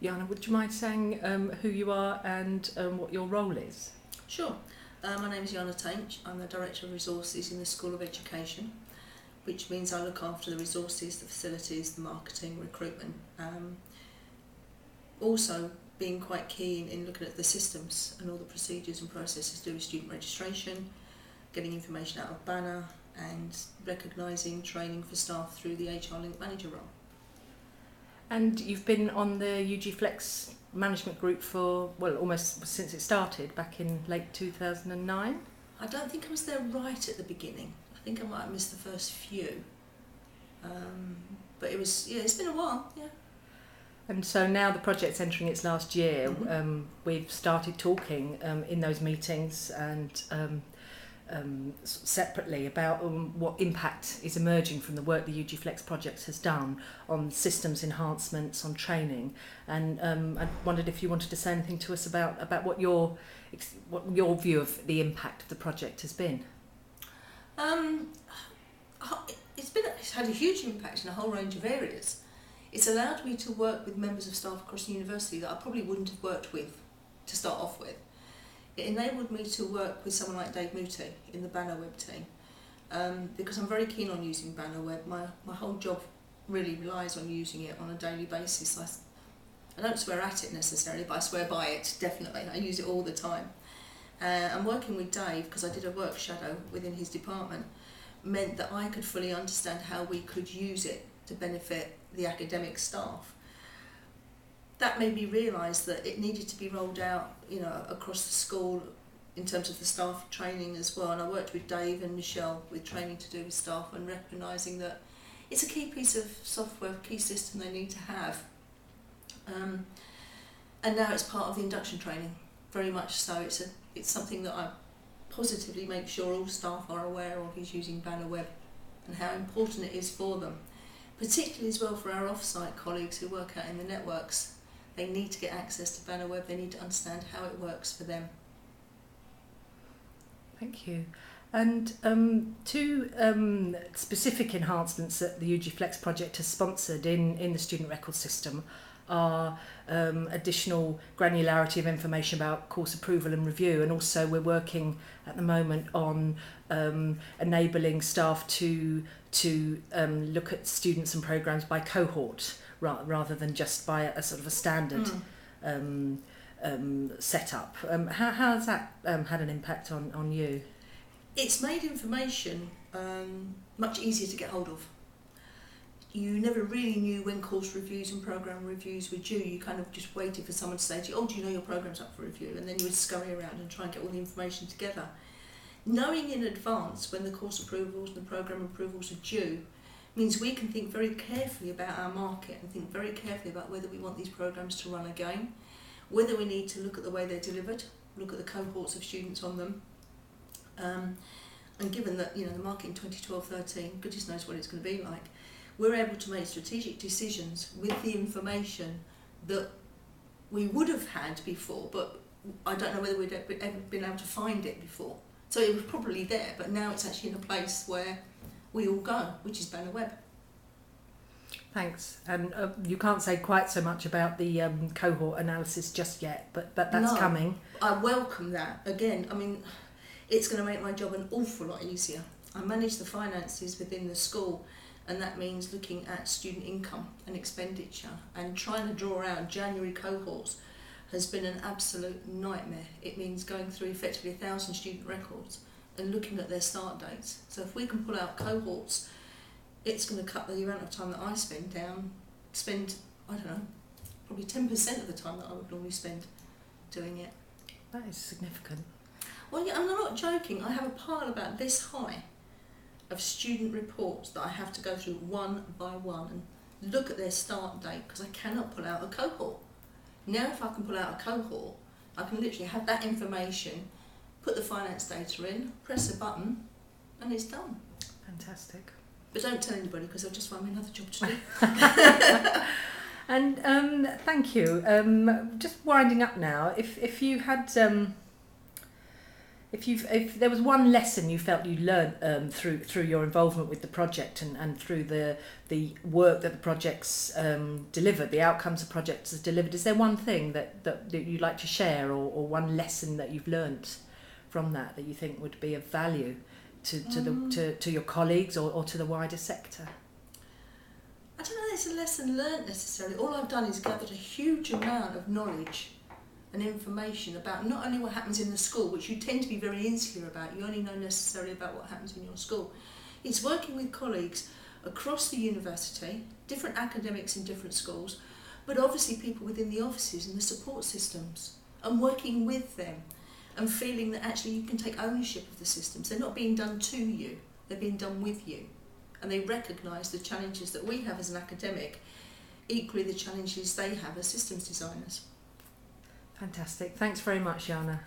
Yana, would you mind saying who you are and what your role is? Sure. My name is Yana Tainsh. I'm the Director of Resources in the School of Education, which means I look after the resources, the facilities, the marketing, recruitment. Also being quite keen in looking at the systems and all the procedures and processes to do with student registration, getting information out of Banner and recognising training for staff through the HR Link Manager role. And you've been on the UG Flex management group for, well, almost since it started back in late 2009? I don't think I was there right at the beginning. I think I might have missed the first few. But it's been a while, yeah. And so now the project's entering its last year. We've started talking in those meetings and separately about what impact is emerging from the work the UG Flex project has done on systems enhancements, on training, and I wondered if you wanted to say anything to us about what your view of the impact of the project has been. It's had a huge impact in a whole range of areas. It's allowed me to work with members of staff across the university that I probably wouldn't have worked with to start off with. It enabled me to work with someone like Dave Moody in the Banner Web team, because I'm very keen on using Banner Web. My whole job really relies on using it on a daily basis. I don't swear at it necessarily, but I swear by it, definitely. I use it all the time. And working with Dave, because I did a work shadow within his department, meant that I could fully understand how we could use it to benefit the academic staff. That made me realise that it needed to be rolled out, across the school in terms of the staff training as well. And I worked with Dave and Michelle with training to do with staff and recognising that it's a key piece of software, key system they need to have. And now it's part of the induction training, very much so. It's something that I positively make sure all staff are aware of, is using Banner Web and how important it is for them, particularly as well for our off-site colleagues who work out in the networks. They need to get access to Banner Web, they need to understand how it works for them. Thank you. And two specific enhancements that the UG Flex project has sponsored in the student record system are additional granularity of information about course approval and review, and also we're working at the moment on enabling staff to look at students and programmes by cohort rather than just by a sort of a standard setup. How has that had an impact on you? It's made information much easier to get hold of. You never really knew when course reviews and programme reviews were due. You kind of just waited for someone to say to you, do you know your programme's up for review? And then you would scurry around and try and get all the information together. Knowing in advance when the course approvals and the programme approvals are due means we can think very carefully about our market and think very carefully about whether we want these programmes to run again, whether we need to look at the way they're delivered, look at the cohorts of students on them. And given that the market in 2012-13, goodness knows what it's going to be like, we're able to make strategic decisions with the information that we would have had before, but I don't know whether we'd ever been able to find it before. So it was probably there, but now it's actually in a place where we all go, which is Banner Web. Thanks. And you can't say quite so much about the cohort analysis just yet, but that's coming. I welcome that. Again, it's going to make my job an awful lot easier. I manage the finances within the school, and that means looking at student income and expenditure and trying to draw out January cohorts has been an absolute nightmare. It means going through effectively 1,000 student records and looking at their start dates. So if we can pull out cohorts, it's going to cut the amount of time that I spend, I don't know, probably 10% of the time that I would normally spend doing it. That is significant. Well, yeah, I'm not joking. I have a pile about this high of student reports that I have to go through one by one and look at their start date, because I cannot pull out a cohort. Now if I can pull out a cohort, I can literally have that information, put the finance data in, press a button, and it's done. Fantastic. But don't tell anybody, because they'll just find me another job to do. And thank you. Just winding up now, if you had If there was one lesson you felt you learnt through your involvement with the project and through the work that the projects delivered, the outcomes the projects has delivered, is there one thing that you'd like to share, or one lesson that you've learnt from that you think would be of value to your colleagues or to the wider sector? I don't know if it's a lesson learnt necessarily. All I've done is gathered a huge amount of knowledge and information about not only what happens in the school, which you tend to be very insular about, you only know necessarily about what happens in your school. It's working with colleagues across the university, different academics in different schools, but obviously people within the offices and the support systems, and working with them and feeling that actually you can take ownership of the systems. They're not being done to you, they're being done with you. And they recognise the challenges that we have as an academic, equally the challenges they have as systems designers. Fantastic. Thanks very much, Yana.